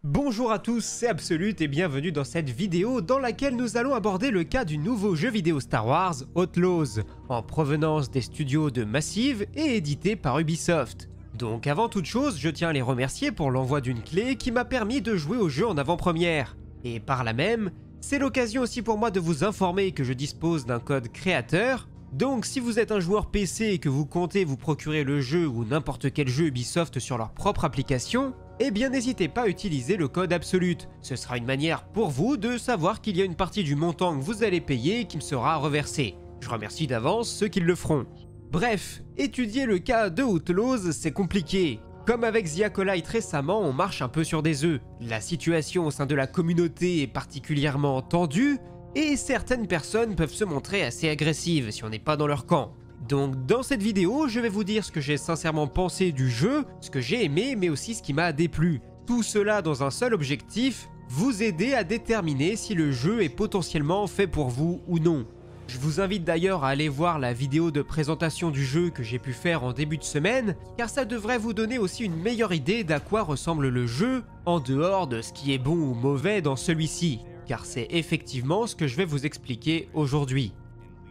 Bonjour à tous, c'est Absolute et bienvenue dans cette vidéo dans laquelle nous allons aborder le cas du nouveau jeu vidéo Star Wars, Outlaws, en provenance des studios de Massive et édité par Ubisoft. Donc avant toute chose, je tiens à les remercier pour l'envoi d'une clé qui m'a permis de jouer au jeu en avant-première. Et par là même, c'est l'occasion aussi pour moi de vous informer que je dispose d'un code créateur. Donc si vous êtes un joueur PC et que vous comptez vous procurer le jeu ou n'importe quel jeu Ubisoft sur leur propre application, eh bien n'hésitez pas à utiliser le code Absolute. Ce sera une manière pour vous de savoir qu'il y a une partie du montant que vous allez payer qui me sera reversée. Je remercie d'avance ceux qui le feront. Bref, étudier le cas de Outlaws, c'est compliqué. Comme avec The Acolyte récemment, on marche un peu sur des œufs. La situation au sein de la communauté est particulièrement tendue, et certaines personnes peuvent se montrer assez agressives si on n'est pas dans leur camp. Donc dans cette vidéo, je vais vous dire ce que j'ai sincèrement pensé du jeu, ce que j'ai aimé, mais aussi ce qui m'a déplu. Tout cela dans un seul objectif, vous aider à déterminer si le jeu est potentiellement fait pour vous ou non. Je vous invite d'ailleurs à aller voir la vidéo de présentation du jeu que j'ai pu faire en début de semaine, car ça devrait vous donner aussi une meilleure idée d'à quoi ressemble le jeu, en dehors de ce qui est bon ou mauvais dans celui-ci, car c'est effectivement ce que je vais vous expliquer aujourd'hui.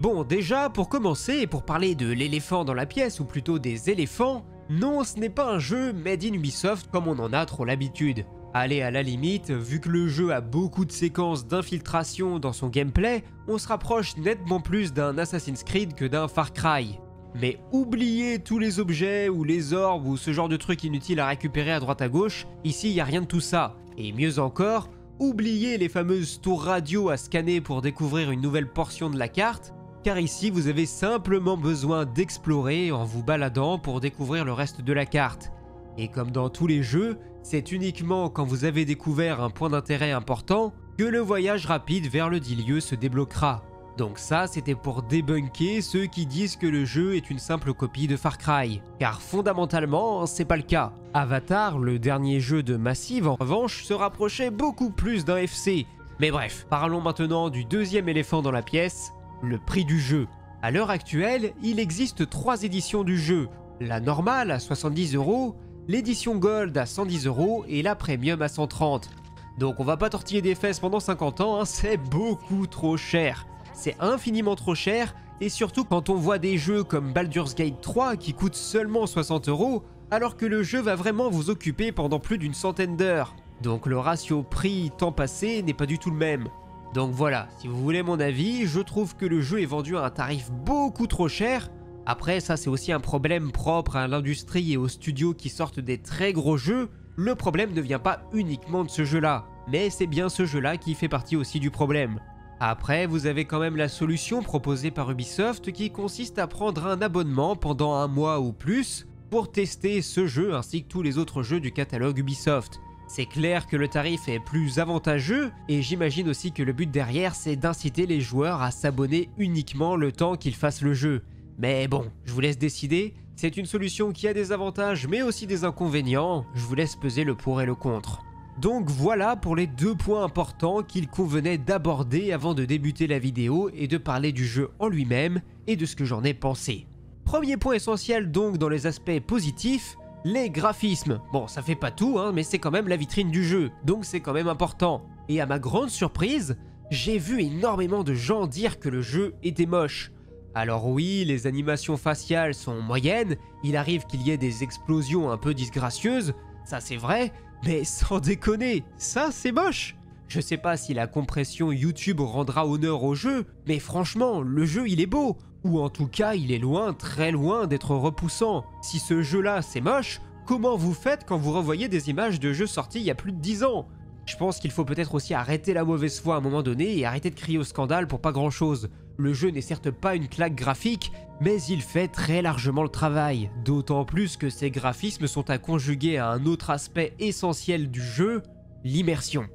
Bon, déjà, pour commencer et pour parler de l'éléphant dans la pièce, ou plutôt des éléphants, non, ce n'est pas un jeu made in Ubisoft comme on en a trop l'habitude. Allez, à la limite, vu que le jeu a beaucoup de séquences d'infiltration dans son gameplay, on se rapproche nettement plus d'un Assassin's Creed que d'un Far Cry. Mais oubliez tous les objets ou les orbes ou ce genre de trucs inutiles à récupérer à droite à gauche, ici il n'y a rien de tout ça. Et mieux encore, oubliez les fameuses tours radio à scanner pour découvrir une nouvelle portion de la carte, car ici vous avez simplement besoin d'explorer en vous baladant pour découvrir le reste de la carte. Et comme dans tous les jeux, c'est uniquement quand vous avez découvert un point d'intérêt important que le voyage rapide vers le dit lieu se débloquera. Donc ça, c'était pour débunker ceux qui disent que le jeu est une simple copie de Far Cry. Car fondamentalement, c'est pas le cas. Avatar, le dernier jeu de Massive en revanche, se rapprochait beaucoup plus d'un FC. Mais bref, parlons maintenant du deuxième éléphant dans la pièce, le prix du jeu. À l'heure actuelle, il existe 3 éditions du jeu. La normale à 70 €, l'édition Gold à 110 € et la Premium à 130. Donc on va pas tortiller des fesses pendant 50 ans, hein, c'est beaucoup trop cher. C'est infiniment trop cher, et surtout quand on voit des jeux comme Baldur's Gate 3 qui coûtent seulement 60 €, alors que le jeu va vraiment vous occuper pendant plus d'une centaine d'heures. Donc le ratio prix-temps passé n'est pas du tout le même. Donc voilà, si vous voulez mon avis, je trouve que le jeu est vendu à un tarif beaucoup trop cher. Après ça c'est aussi un problème propre à l'industrie et aux studios qui sortent des très gros jeux. Le problème ne vient pas uniquement de ce jeu-là, mais c'est bien ce jeu-là qui fait partie aussi du problème. Après, vous avez quand même la solution proposée par Ubisoft qui consiste à prendre un abonnement pendant un mois ou plus pour tester ce jeu ainsi que tous les autres jeux du catalogue Ubisoft. C'est clair que le tarif est plus avantageux et j'imagine aussi que le but derrière c'est d'inciter les joueurs à s'abonner uniquement le temps qu'ils fassent le jeu. Mais bon, je vous laisse décider, c'est une solution qui a des avantages mais aussi des inconvénients, je vous laisse peser le pour et le contre. Donc voilà pour les 2 points importants qu'il convenait d'aborder avant de débuter la vidéo et de parler du jeu en lui-même et de ce que j'en ai pensé. Premier point essentiel donc dans les aspects positifs, les graphismes. Bon, ça fait pas tout, hein, mais c'est quand même la vitrine du jeu, donc c'est quand même important. Et à ma grande surprise, j'ai vu énormément de gens dire que le jeu était moche. Alors oui, les animations faciales sont moyennes, il arrive qu'il y ait des explosions un peu disgracieuses, ça c'est vrai, mais sans déconner, ça c'est moche. Je sais pas si la compression YouTube rendra honneur au jeu, mais franchement, le jeu il est beau. Ou en tout cas, il est loin, très loin d'être repoussant. Si ce jeu-là, c'est moche, comment vous faites quand vous revoyez des images de jeux sortis il y a plus de 10 ans ? Je pense qu'il faut peut-être aussi arrêter la mauvaise foi à un moment donné et arrêter de crier au scandale pour pas grand-chose. Le jeu n'est certes pas une claque graphique, mais il fait très largement le travail. D'autant plus que ces graphismes sont à conjuguer à un autre aspect essentiel du jeu, l'immersion.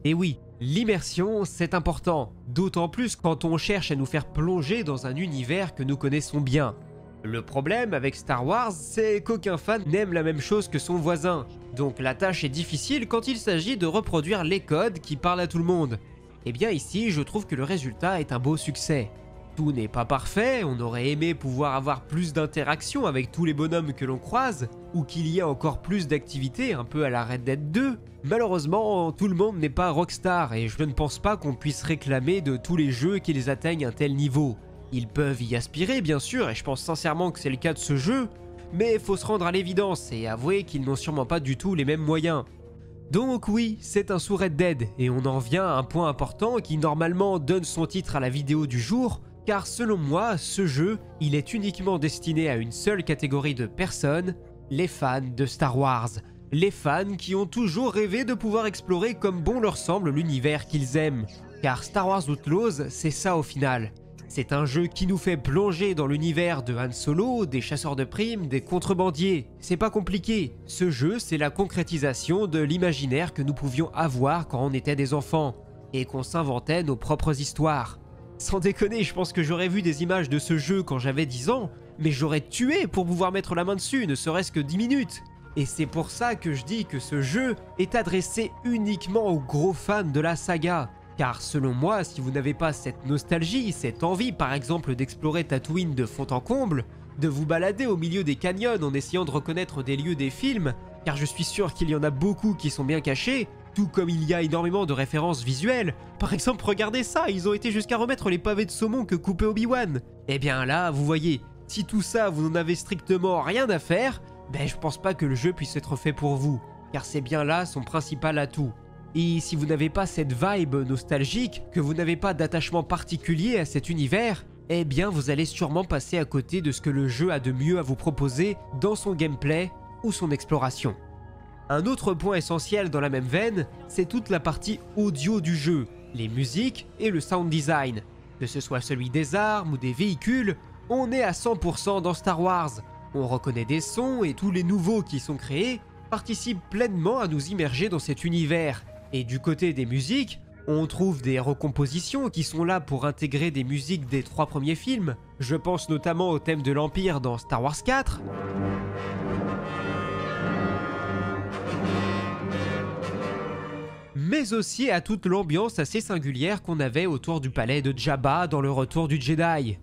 Et oui, l'immersion, c'est important, d'autant plus quand on cherche à nous faire plonger dans un univers que nous connaissons bien. Le problème avec Star Wars, c'est qu'aucun fan n'aime la même chose que son voisin, donc la tâche est difficile quand il s'agit de reproduire les codes qui parlent à tout le monde. Et bien ici, je trouve que le résultat est un beau succès. Tout n'est pas parfait, on aurait aimé pouvoir avoir plus d'interactions avec tous les bonhommes que l'on croise, ou qu'il y ait encore plus d'activités, un peu à la Red Dead 2. Malheureusement, tout le monde n'est pas Rockstar et je ne pense pas qu'on puisse réclamer de tous les jeux qu'ils atteignent un tel niveau. Ils peuvent y aspirer bien sûr, et je pense sincèrement que c'est le cas de ce jeu, mais faut se rendre à l'évidence et avouer qu'ils n'ont sûrement pas du tout les mêmes moyens. Donc oui, c'est un sous Red Dead, et on en vient à un point important qui normalement donne son titre à la vidéo du jour, car selon moi, ce jeu, il est uniquement destiné à une seule catégorie de personnes, les fans de Star Wars. Les fans qui ont toujours rêvé de pouvoir explorer comme bon leur semble l'univers qu'ils aiment. Car Star Wars Outlaws, c'est ça au final. C'est un jeu qui nous fait plonger dans l'univers de Han Solo, des chasseurs de primes, des contrebandiers. C'est pas compliqué. Ce jeu, c'est la concrétisation de l'imaginaire que nous pouvions avoir quand on était des enfants, et qu'on s'inventait nos propres histoires. Sans déconner, je pense que j'aurais vu des images de ce jeu quand j'avais 10 ans, mais j'aurais tué pour pouvoir mettre la main dessus, ne serait-ce que 10 minutes. Et c'est pour ça que je dis que ce jeu est adressé uniquement aux gros fans de la saga. Car selon moi, si vous n'avez pas cette nostalgie, cette envie par exemple d'explorer Tatooine de fond en comble, de vous balader au milieu des canyons en essayant de reconnaître des lieux des films, car je suis sûr qu'il y en a beaucoup qui sont bien cachés, tout comme il y a énormément de références visuelles. Par exemple, regardez ça, ils ont été jusqu'à remettre les pavés de saumon que coupait Obi-Wan. Et bien là, vous voyez, si tout ça vous n'en avez strictement rien à faire, ben je pense pas que le jeu puisse être fait pour vous, car c'est bien là son principal atout. Et si vous n'avez pas cette vibe nostalgique, que vous n'avez pas d'attachement particulier à cet univers, eh bien vous allez sûrement passer à côté de ce que le jeu a de mieux à vous proposer dans son gameplay ou son exploration. Un autre point essentiel dans la même veine, c'est toute la partie audio du jeu, les musiques et le sound design. Que ce soit celui des armes ou des véhicules, on est à 100% dans Star Wars. On reconnaît des sons et tous les nouveaux qui sont créés participent pleinement à nous immerger dans cet univers. Et du côté des musiques, on trouve des recompositions qui sont là pour intégrer des musiques des 3 premiers films. Je pense notamment au thème de l'Empire dans Star Wars 4. Mais aussi à toute l'ambiance assez singulière qu'on avait autour du palais de Jabba dans Le Retour du Jedi.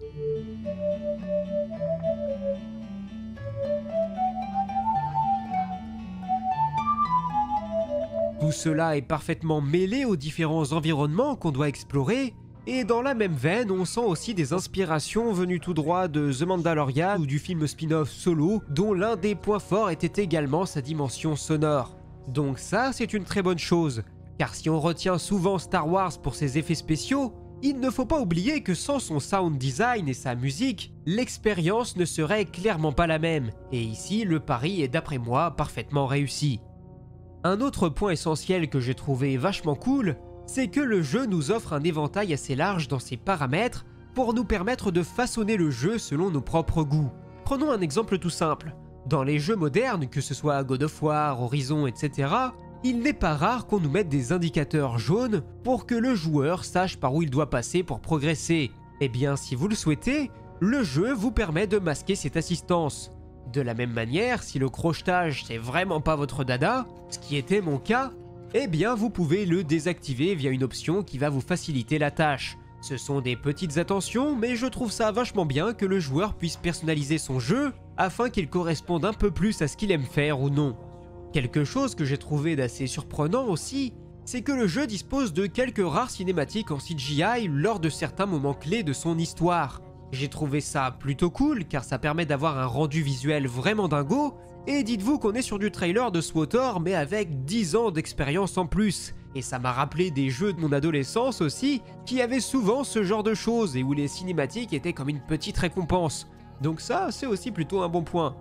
Tout cela est parfaitement mêlé aux différents environnements qu'on doit explorer, et dans la même veine, on sent aussi des inspirations venues tout droit de The Mandalorian ou du film spin-off Solo, dont l'un des points forts était également sa dimension sonore. Donc ça, c'est une très bonne chose. Car si on retient souvent Star Wars pour ses effets spéciaux, il ne faut pas oublier que sans son sound design et sa musique, l'expérience ne serait clairement pas la même, et ici le pari est d'après moi parfaitement réussi. Un autre point essentiel que j'ai trouvé vachement cool, c'est que le jeu nous offre un éventail assez large dans ses paramètres pour nous permettre de façonner le jeu selon nos propres goûts. Prenons un exemple tout simple. Dans les jeux modernes, que ce soit God of War, Horizon, etc., il n'est pas rare qu'on nous mette des indicateurs jaunes pour que le joueur sache par où il doit passer pour progresser. Eh bien, si vous le souhaitez, le jeu vous permet de masquer cette assistance. De la même manière, si le crochetage c'est vraiment pas votre dada, ce qui était mon cas, eh bien vous pouvez le désactiver via une option qui va vous faciliter la tâche. Ce sont des petites attentions, mais je trouve ça vachement bien que le joueur puisse personnaliser son jeu afin qu'il corresponde un peu plus à ce qu'il aime faire ou non. Quelque chose que j'ai trouvé d'assez surprenant aussi, c'est que le jeu dispose de quelques rares cinématiques en CGI lors de certains moments clés de son histoire. J'ai trouvé ça plutôt cool car ça permet d'avoir un rendu visuel vraiment dingo, et dites-vous qu'on est sur du trailer de SWTOR mais avec 10 ans d'expérience en plus. Et ça m'a rappelé des jeux de mon adolescence aussi, qui avaient souvent ce genre de choses et où les cinématiques étaient comme une petite récompense. Donc ça, c'est aussi plutôt un bon point.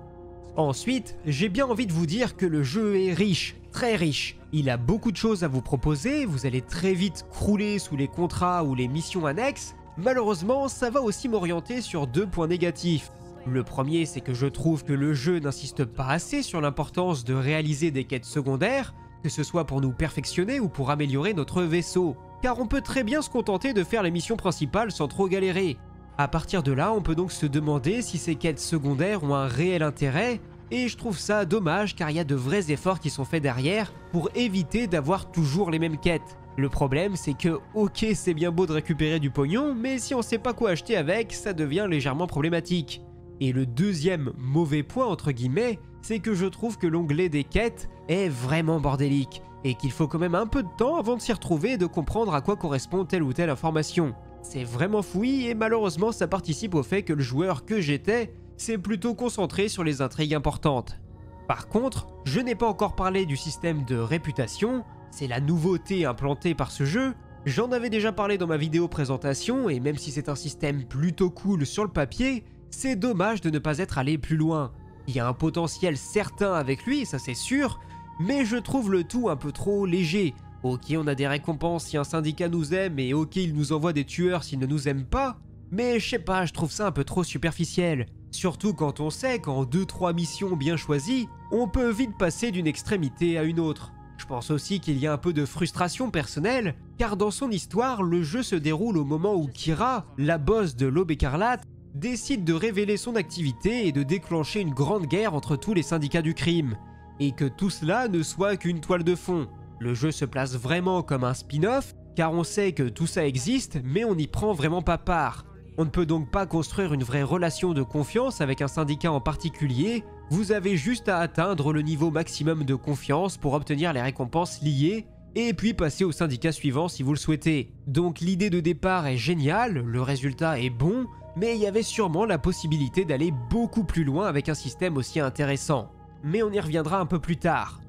Ensuite, j'ai bien envie de vous dire que le jeu est riche, très riche. Il a beaucoup de choses à vous proposer, vous allez très vite crouler sous les contrats ou les missions annexes. Malheureusement, ça va aussi m'orienter sur 2 points négatifs. Le premier, c'est que je trouve que le jeu n'insiste pas assez sur l'importance de réaliser des quêtes secondaires, que ce soit pour nous perfectionner ou pour améliorer notre vaisseau. Car on peut très bien se contenter de faire les missions principales sans trop galérer. À partir de là, on peut donc se demander si ces quêtes secondaires ont un réel intérêt, Et je trouve ça dommage car il y a de vrais efforts qui sont faits derrière pour éviter d'avoir toujours les mêmes quêtes. Le problème c'est que ok c'est bien beau de récupérer du pognon, mais si on sait pas quoi acheter avec, ça devient légèrement problématique. Et le deuxième mauvais point entre guillemets, c'est que je trouve que l'onglet des quêtes est vraiment bordélique, et qu'il faut quand même un peu de temps avant de s'y retrouver et de comprendre à quoi correspond telle ou telle information. C'est vraiment fouillis et malheureusement ça participe au fait que le joueur que j'étais s'est plutôt concentré sur les intrigues importantes. Par contre, je n'ai pas encore parlé du système de réputation, c'est la nouveauté implantée par ce jeu. J'en avais déjà parlé dans ma vidéo présentation et même si c'est un système plutôt cool sur le papier, c'est dommage de ne pas être allé plus loin. Il y a un potentiel certain avec lui, ça c'est sûr, mais je trouve le tout un peu trop léger. Ok, on a des récompenses si un syndicat nous aime et ok, il nous envoie des tueurs s'il ne nous aime pas, mais je sais pas, je trouve ça un peu trop superficiel. Surtout quand on sait qu'en 2-3 missions bien choisies, on peut vite passer d'une extrémité à une autre. Je pense aussi qu'il y a un peu de frustration personnelle, car dans son histoire, le jeu se déroule au moment où Kira, la boss de l'Aube écarlate, décide de révéler son activité et de déclencher une grande guerre entre tous les syndicats du crime. Et que tout cela ne soit qu'une toile de fond. Le jeu se place vraiment comme un spin-off, car on sait que tout ça existe, mais on n'y prend vraiment pas part. On ne peut donc pas construire une vraie relation de confiance avec un syndicat en particulier, vous avez juste à atteindre le niveau maximum de confiance pour obtenir les récompenses liées, et puis passer au syndicat suivant si vous le souhaitez. Donc l'idée de départ est géniale, le résultat est bon, mais il y avait sûrement la possibilité d'aller beaucoup plus loin avec un système aussi intéressant. Mais on y reviendra un peu plus tard.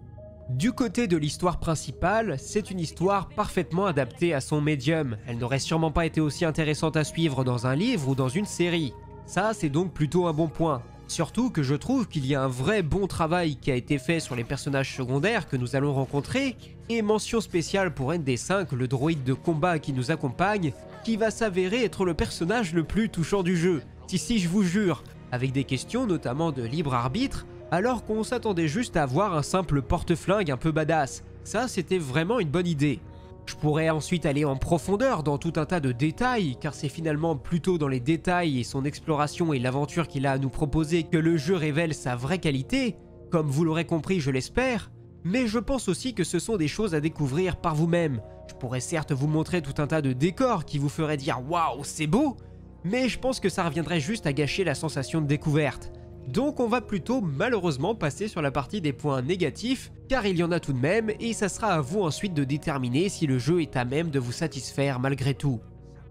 Du côté de l'histoire principale, c'est une histoire parfaitement adaptée à son médium. Elle n'aurait sûrement pas été aussi intéressante à suivre dans un livre ou dans une série. Ça, c'est donc plutôt un bon point. Surtout que je trouve qu'il y a un vrai bon travail qui a été fait sur les personnages secondaires que nous allons rencontrer, et mention spéciale pour ND5, le droïde de combat qui nous accompagne, qui va s'avérer être le personnage le plus touchant du jeu. Si, je vous jure, avec des questions notamment de libre arbitre, alors qu'on s'attendait juste à avoir un simple porte-flingue un peu badass. Ça, c'était vraiment une bonne idée. Je pourrais ensuite aller en profondeur dans tout un tas de détails, car c'est finalement plutôt dans les détails et son exploration et l'aventure qu'il a à nous proposer que le jeu révèle sa vraie qualité, comme vous l'aurez compris je l'espère, mais je pense aussi que ce sont des choses à découvrir par vous-même. Je pourrais certes vous montrer tout un tas de décors qui vous feraient dire « Waouh, c'est beau !» mais je pense que ça reviendrait juste à gâcher la sensation de découverte. Donc on va plutôt malheureusement passer sur la partie des points négatifs, car il y en a tout de même, et ça sera à vous ensuite de déterminer si le jeu est à même de vous satisfaire malgré tout.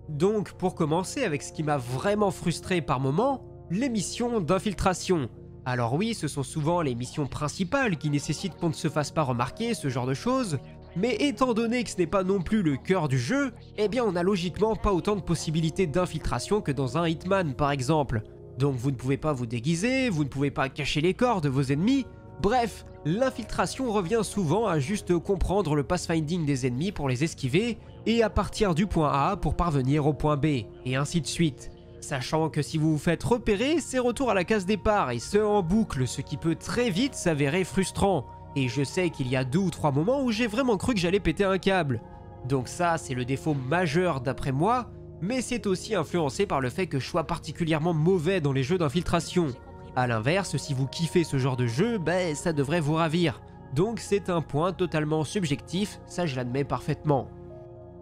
Donc pour commencer avec ce qui m'a vraiment frustré par moments, les missions d'infiltration. Alors oui, ce sont souvent les missions principales qui nécessitent qu'on ne se fasse pas remarquer, ce genre de choses, mais étant donné que ce n'est pas non plus le cœur du jeu, eh bien on n'a logiquement pas autant de possibilités d'infiltration que dans un Hitman par exemple. Donc vous ne pouvez pas vous déguiser, vous ne pouvez pas cacher les corps de vos ennemis. Bref, l'infiltration revient souvent à juste comprendre le pathfinding des ennemis pour les esquiver et à partir du point A pour parvenir au point B, et ainsi de suite. Sachant que si vous vous faites repérer, c'est retour à la case départ et ce en boucle, ce qui peut très vite s'avérer frustrant. Et je sais qu'il y a 2 ou 3 moments où j'ai vraiment cru que j'allais péter un câble. Donc ça, c'est le défaut majeur d'après moi, mais c'est aussi influencé par le fait que je sois particulièrement mauvais dans les jeux d'infiltration. A l'inverse, si vous kiffez ce genre de jeu, ben ça devrait vous ravir. Donc c'est un point totalement subjectif, ça je l'admets parfaitement.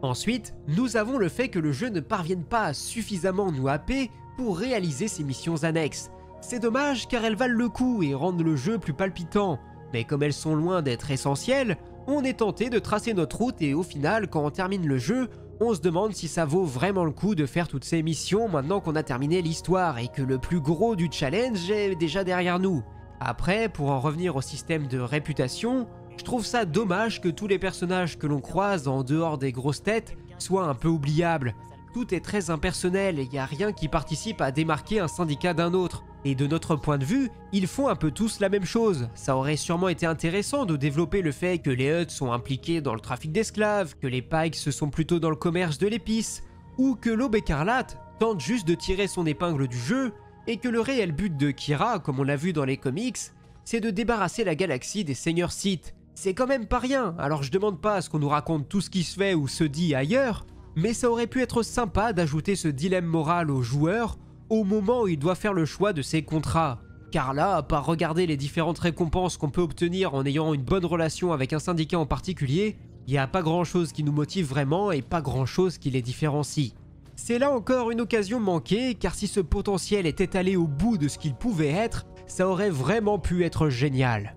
Ensuite, nous avons le fait que le jeu ne parvienne pas à suffisamment nous happer pour réaliser ses missions annexes. C'est dommage car elles valent le coup et rendent le jeu plus palpitant, mais comme elles sont loin d'être essentielles, on est tenté de tracer notre route et au final, quand on termine le jeu, on se demande si ça vaut vraiment le coup de faire toutes ces missions maintenant qu'on a terminé l'histoire et que le plus gros du challenge est déjà derrière nous. Après, pour en revenir au système de réputation, je trouve ça dommage que tous les personnages que l'on croise en dehors des grosses têtes soient un peu oubliables. Tout est très impersonnel et il n'y a rien qui participe à démarquer un syndicat d'un autre. Et de notre point de vue, ils font un peu tous la même chose. Ça aurait sûrement été intéressant de développer le fait que les Hutt sont impliqués dans le trafic d'esclaves, que les Pikes sont plutôt dans le commerce de l'épice, ou que l'Aube écarlate tente juste de tirer son épingle du jeu, et que le réel but de Kira, comme on l'a vu dans les comics, c'est de débarrasser la galaxie des seigneurs Sith. C'est quand même pas rien, alors je demande pas à ce qu'on nous raconte tout ce qui se fait ou se dit ailleurs, mais ça aurait pu être sympa d'ajouter ce dilemme moral au joueur au moment où il doit faire le choix de ses contrats. car là, à part regarder les différentes récompenses qu'on peut obtenir en ayant une bonne relation avec un syndicat en particulier, il n'y a pas grand chose qui nous motive vraiment et pas grand chose qui les différencie. C'est là encore une occasion manquée, car si ce potentiel était allé au bout de ce qu'il pouvait être, ça aurait vraiment pu être génial.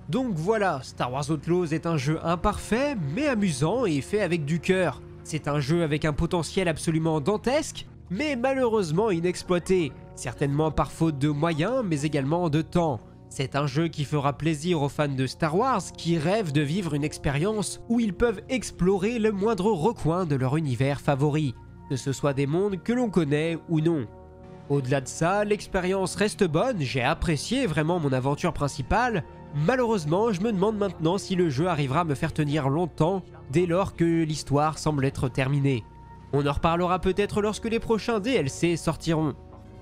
Donc voilà, Star Wars Outlaws est un jeu imparfait, mais amusant et fait avec du cœur. C'est un jeu avec un potentiel absolument dantesque, mais malheureusement inexploité, certainement par faute de moyens, mais également de temps. C'est un jeu qui fera plaisir aux fans de Star Wars qui rêvent de vivre une expérience où ils peuvent explorer le moindre recoin de leur univers favori, que ce soit des mondes que l'on connaît ou non. Au-delà de ça, l'expérience reste bonne, j'ai apprécié vraiment mon aventure principale. Malheureusement, je me demande maintenant si le jeu arrivera à me faire tenir longtemps dès lors que l'histoire semble être terminée. On en reparlera peut-être lorsque les prochains DLC sortiront.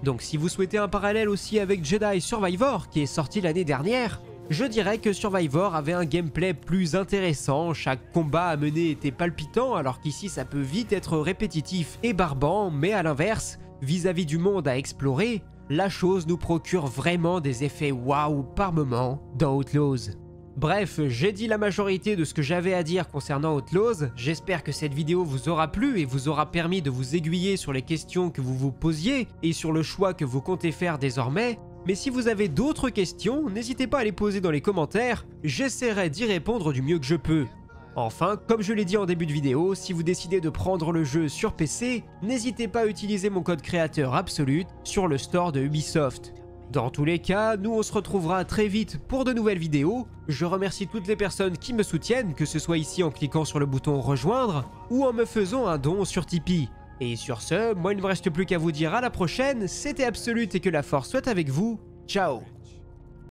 Donc si vous souhaitez un parallèle aussi avec Jedi Survivor qui est sorti l'année dernière, je dirais que Survivor avait un gameplay plus intéressant, chaque combat à mener était palpitant alors qu'ici ça peut vite être répétitif et barbant, mais à l'inverse, vis-à-vis du monde à explorer, la chose nous procure vraiment des effets waouh par moment dans Outlaws. Bref, j'ai dit la majorité de ce que j'avais à dire concernant Outlaws, j'espère que cette vidéo vous aura plu et vous aura permis de vous aiguiller sur les questions que vous vous posiez et sur le choix que vous comptez faire désormais, mais si vous avez d'autres questions, n'hésitez pas à les poser dans les commentaires, j'essaierai d'y répondre du mieux que je peux. Enfin, comme je l'ai dit en début de vidéo, si vous décidez de prendre le jeu sur PC, n'hésitez pas à utiliser mon code créateur Absolute sur le store de Ubisoft. Dans tous les cas, nous on se retrouvera très vite pour de nouvelles vidéos. Je remercie toutes les personnes qui me soutiennent, que ce soit ici en cliquant sur le bouton rejoindre ou en me faisant un don sur Tipeee. Et sur ce, moi il ne me reste plus qu'à vous dire à la prochaine, c'était Absolute et que la force soit avec vous, ciao.